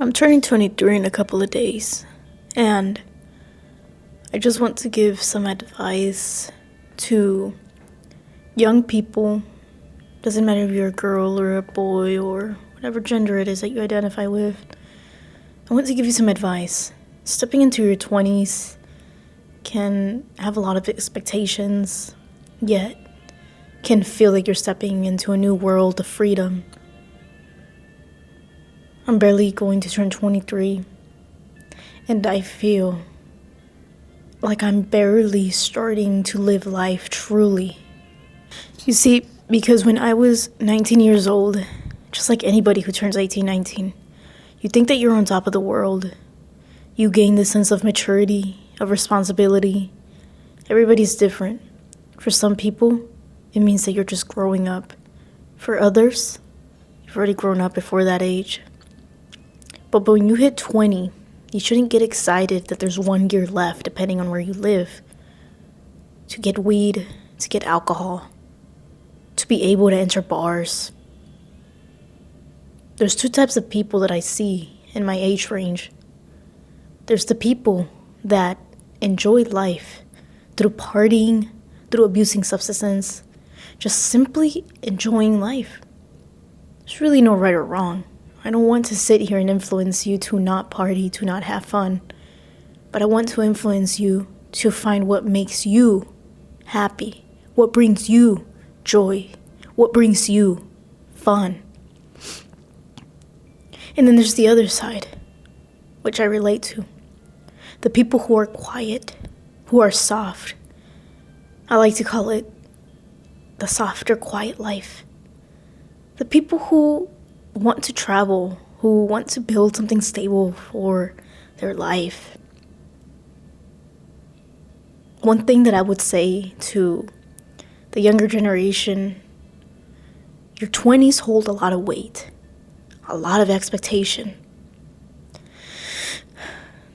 I'm turning 23 in a couple of days, and I just want to give some advice to young people. Doesn't matter if you're a girl or a boy or whatever gender it is that you identify with. I want to give you some advice. Stepping into your 20s can have a lot of expectations, yet can feel like you're stepping into a new world of freedom. I'm barely going to turn 23, and I feel like I'm barely starting to live life truly. You see, because when I was 19 years old, just like anybody who turns 18, 19, you think that you're on top of the world. You gain this sense of maturity, of responsibility. Everybody's different. For some people, it means that you're just growing up. For others, you've already grown up before that age. But when you hit 20, you shouldn't get excited that there's 1 year left, depending on where you live, to get weed, to get alcohol, to be able to enter bars. There's two types of people that I see in my age range. There's the people that enjoy life through partying, through abusing substances, just simply enjoying life. There's really no right or wrong. I don't want to sit here and influence you to not party, to not have fun, but I want to influence you to find what makes you happy, what brings you joy, what brings you fun. And then there's the other side, which I relate to. The people who are quiet, who are soft. I like to call it the softer, quiet life. The people who want to travel, who want to build something stable for their life. One thing that I would say to the younger generation, your 20s hold a lot of weight, a lot of expectation.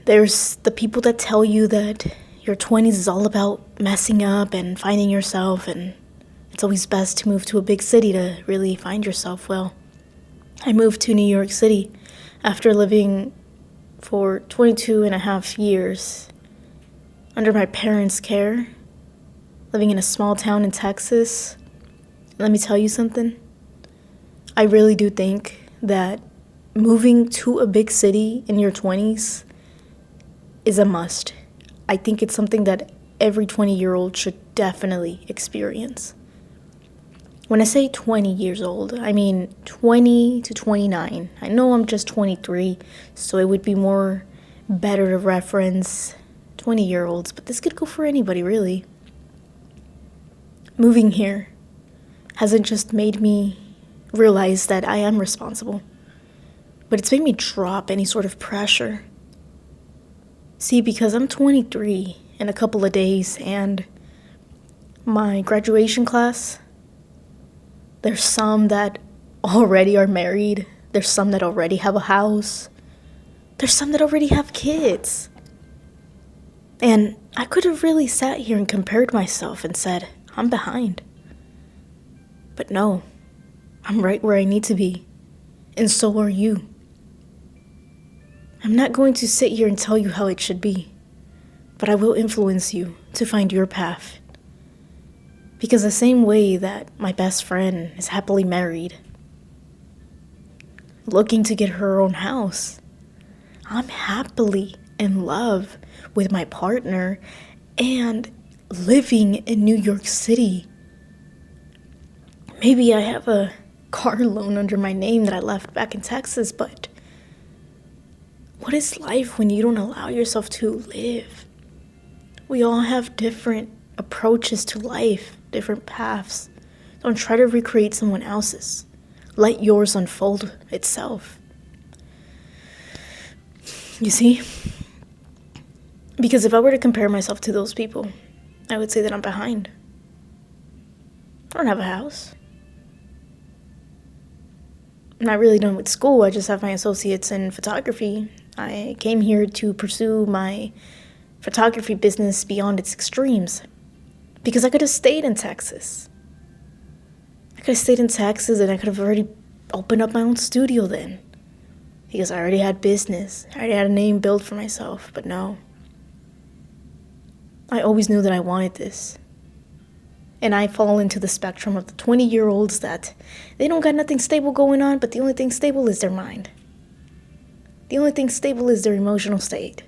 There's the people that tell you that your 20s is all about messing up and finding yourself, and it's always best to move to a big city to really find yourself. Well, I moved to New York City after living for 22 and a half years under my parents' care, living in a small town in Texas. Let me tell you something. I really do think that moving to a big city in your 20s is a must. I think it's something that every 20-year-old should definitely experience. When I say 20 years old, I mean 20 to 29. I know I'm just 23, so it would be more better to reference 20-year-olds, but this could go for anybody, really. Moving here hasn't just made me realize that I am responsible, but it's made me drop any sort of pressure. See, because I'm 23 in a couple of days, and my graduation class, there's some that already are married. There's some that already have a house. There's some that already have kids. And I could have really sat here and compared myself and said, I'm behind. But no, I'm right where I need to be. And so are you. I'm not going to sit here and tell you how it should be, but I will influence you to find your path. Because the same way that my best friend is happily married, looking to get her own house, I'm happily in love with my partner and living in New York City. Maybe I have a car loan under my name that I left back in Texas, but what is life when you don't allow yourself to live? We all have different approaches to life, different paths. Don't try to recreate someone else's. Let yours unfold itself. You see? Because if I were to compare myself to those people, I would say that I'm behind. I don't have a house. I'm not really done with school. I just have my associates in photography. I came here to pursue my photography business beyond its extremes. Because I could have stayed in Texas. I could have stayed in Texas and I could have already opened up my own studio then. because I already had business. I already had a name built for myself. But no. I always knew that I wanted this. And I fall into the spectrum of the 20-year-olds that they don't got nothing stable going on, but the only thing stable is their mind. The only thing stable is their emotional state.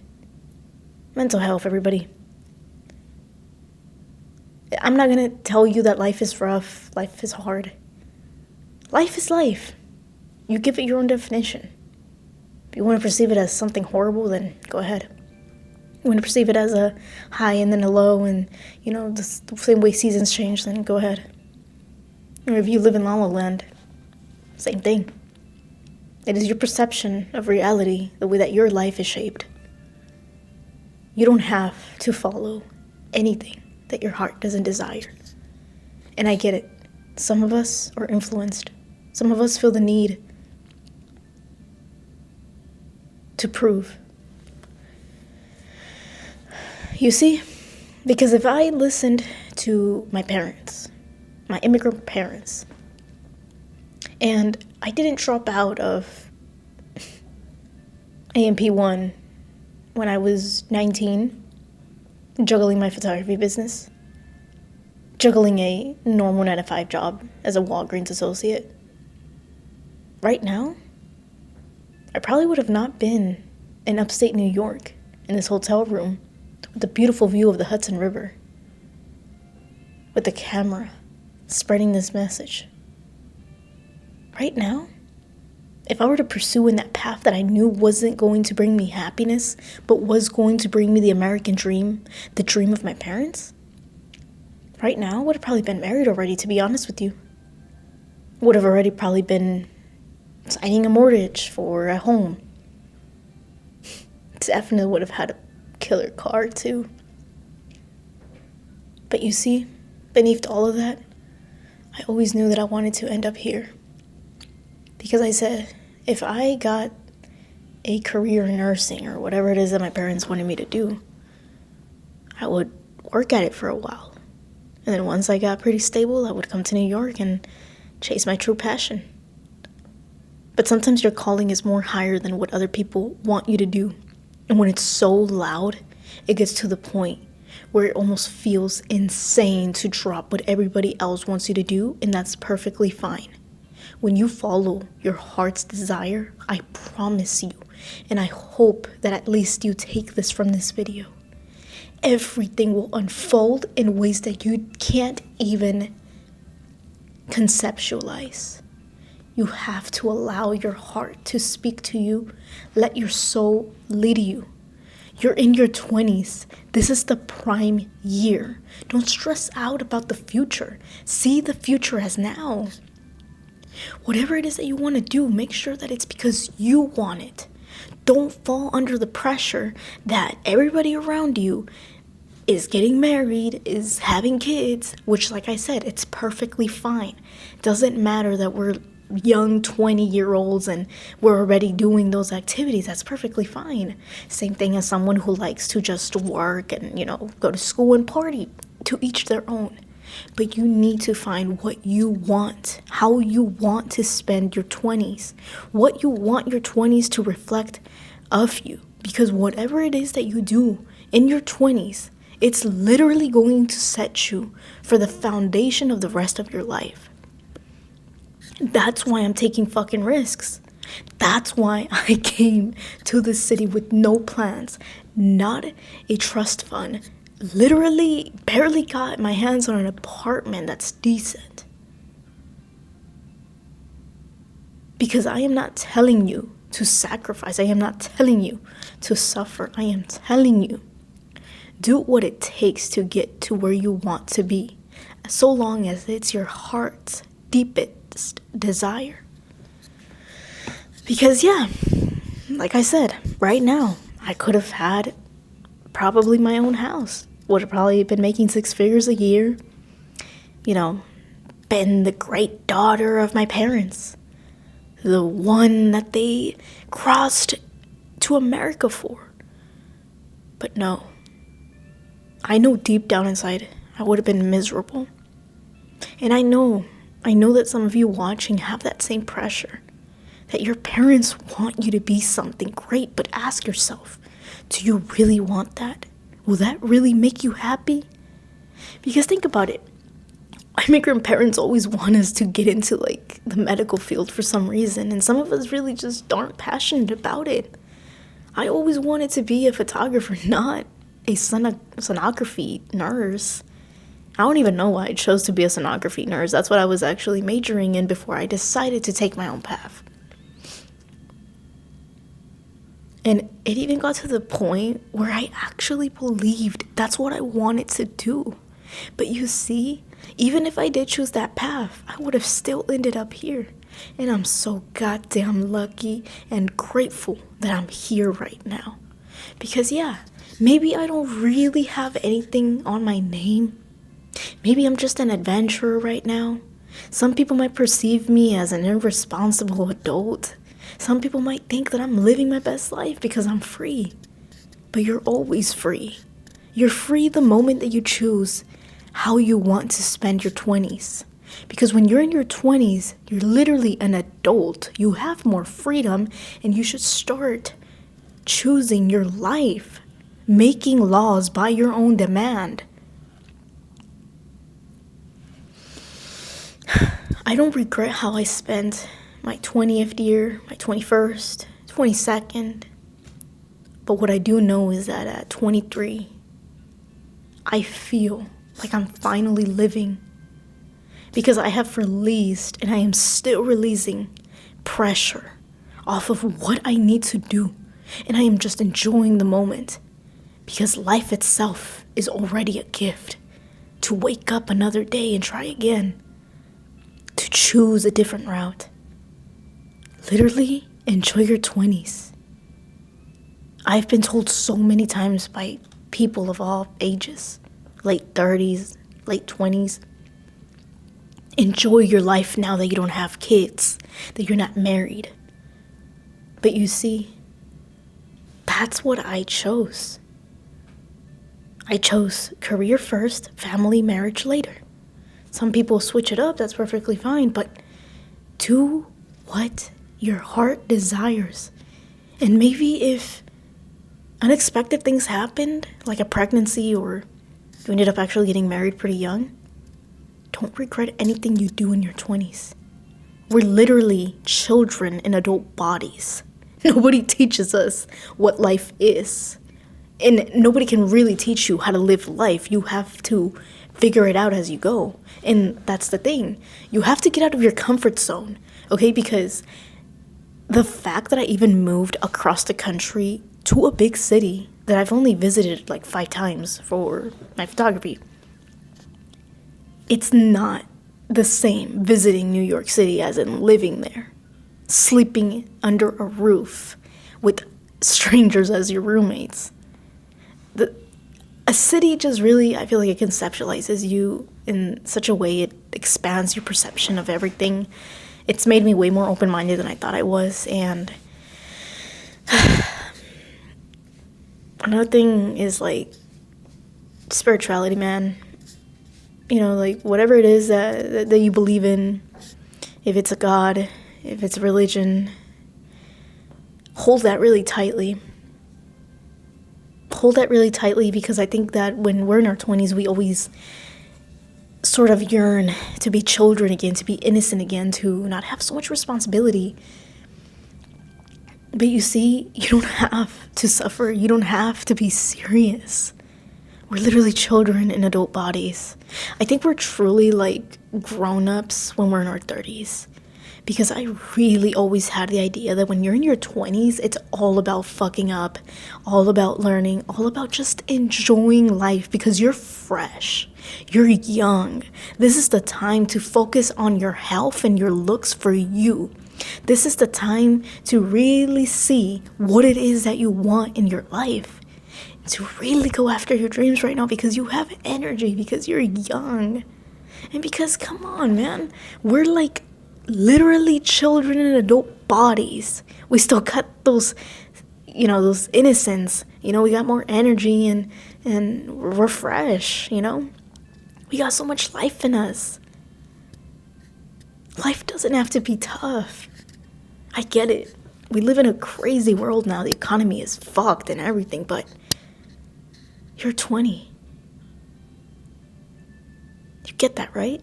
Mental health, everybody. I'm not going to tell you that life is rough, life is hard. Life is life. You give it your own definition. If you want to perceive it as something horrible, then go ahead. You want to perceive it as a high and then a low, and, the same way seasons change, then go ahead. Or if you live in La La Land, same thing. It is your perception of reality, the way that your life is shaped. You don't have to follow anything that your heart doesn't desire. And I get it. Some of us are influenced. Some of us feel the need to prove. You see, because if I listened to my parents, my immigrant parents, and I didn't drop out of AMP1 when I was 19, juggling my photography business, juggling a normal 9-to-5 job as a Walgreens associate. Right now, I probably would have not been in upstate New York in this hotel room with the beautiful view of the Hudson River, with the camera spreading this message. Right now, if I were to pursue in that path that I knew wasn't going to bring me happiness, but was going to bring me the American dream, the dream of my parents, right now I would have probably been married already, to be honest with you. Would have already probably been signing a mortgage for a home. Definitely would have had a killer car too. But you see, beneath all of that, I always knew that I wanted to end up here. Because I said, if I got a career in nursing or whatever it is that my parents wanted me to do, I would work at it for a while. And then once I got pretty stable, I would come to New York and chase my true passion. But sometimes your calling is more higher than what other people want you to do. And when it's so loud, it gets to the point where it almost feels insane to drop what everybody else wants you to do, and that's perfectly fine. When you follow your heart's desire, I promise you, and I hope that at least you take this from this video, everything will unfold in ways that you can't even conceptualize. You have to allow your heart to speak to you. Let your soul lead you. You're in your 20s. This is the prime year. Don't stress out about the future. See the future as now. Whatever it is that you want to do, make sure that it's because you want it. Don't fall under the pressure that everybody around you is getting married, is having kids, which, like I said, it's perfectly fine. Doesn't matter that we're young 20-year-olds and we're already doing those activities. That's perfectly fine. Same thing as someone who likes to just work and, go to school and party. To each their own. But you need to find what you want, how you want to spend your 20s, what you want your 20s to reflect of you. Because whatever it is that you do in your 20s, it's literally going to set you for the foundation of the rest of your life. That's why I'm taking fucking risks. That's why I came to this city with no plans, not a trust fund. Literally barely got my hands on an apartment that's decent. Because I am not telling you to sacrifice. I am not telling you to suffer. I am telling you, do what it takes to get to where you want to be, so long as it's your heart's deepest desire. Because like I said, right now, I could have had probably my own house. Would have probably been making 6 figures a year. Been the great daughter of my parents. The one that they crossed to America for. But no. I know deep down inside, I would have been miserable. And I know that some of you watching have that same pressure. that your parents want you to be something great, but ask yourself, do you really want that? Will that really make you happy? Because think about it. Immigrant parents always want us to get into like the medical field for some reason, and some of us really just aren't passionate about it. I always wanted to be a photographer, not a sonography nurse. I don't even know why I chose to be a sonography nurse. That's what I was actually majoring in before I decided to take my own path. And it even got to the point where I actually believed that's what I wanted to do. But you see, even if I did choose that path, I would have still ended up here. And I'm so goddamn lucky and grateful that I'm here right now. Because yeah, maybe I don't really have anything on my name. Maybe I'm just an adventurer right now. Some people might perceive me as an irresponsible adult. Some people might think that I'm living my best life because I'm free. But you're always free. You're free the moment that you choose how you want to spend your 20s. Because when you're in your 20s, you're literally an adult. You have more freedom, and you should start choosing your life, making laws by your own demand. I don't regret how I spent my 20th year, my 21st, 22nd. But what I do know is that at 23, I feel like I'm finally living. Because I have released, and I am still releasing, pressure off of what I need to do. And I am just enjoying the moment. Because life itself is already a gift. To wake up another day and try again. To choose a different route. Literally, enjoy your 20s. I've been told so many times by people of all ages, late 30s, late 20s, enjoy your life now that you don't have kids, that you're not married. But you see, that's what I chose. I chose career first, family, marriage later. Some people switch it up, that's perfectly fine, but do what your heart desires. And maybe if unexpected things happened, like a pregnancy or you ended up actually getting married pretty young, don't regret anything you do in your 20s. We're literally children in adult bodies. Nobody teaches us what life is. And nobody can really teach you how to live life. You have to figure it out as you go. And that's the thing. You have to get out of your comfort zone, okay? Because the fact that I even moved across the country to a big city that I've only visited like 5 times for my photography, it's not the same visiting New York City as in living there, sleeping under a roof with strangers as your roommates. A city just really, I feel like it conceptualizes you in such a way, it expands your perception of everything. It's made me way more open-minded than I thought I was. And another thing is like spirituality, man. You know, like whatever it is that you believe in, if it's a God, if it's a religion, hold that really tightly. Hold that really tightly, because I think that when we're in our 20s, we always sort of yearn to be children again, to be innocent again, to not have so much responsibility. But you see, you don't have to suffer. You don't have to be serious. We're literally children in adult bodies. I think we're truly like grown-ups when we're in our 30s. Because I really always had the idea that when you're in your 20s, it's all about fucking up, all about learning, all about just enjoying life because you're fresh, you're young. This is the time to focus on your health and your looks for you. This is the time to really see what it is that you want in your life. To really go after your dreams right now because you have energy, because you're young. And because, come on, man, we're like literally children in adult bodies. We still got those, those innocence. We got more energy and we're fresh, We got so much life in us. Life doesn't have to be tough. I get it. We live in a crazy world now. The economy is fucked and everything, but you're 20. You get that, right?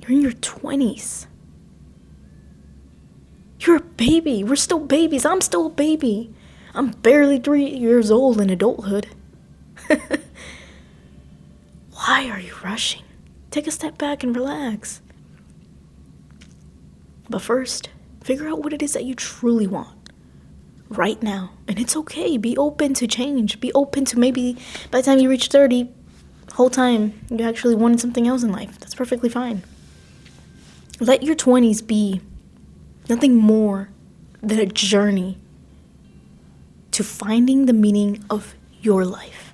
You're in your 20s. You're a baby. We're still babies. I'm still a baby. I'm barely 3 years old in adulthood. Why are you rushing? Take a step back and relax. But first, figure out what it is that you truly want right now. And it's okay. Be open to change. Be open to maybe by the time you reach 30, whole time you actually wanted something else in life. That's perfectly fine. Let your 20s be nothing more than a journey to finding the meaning of your life.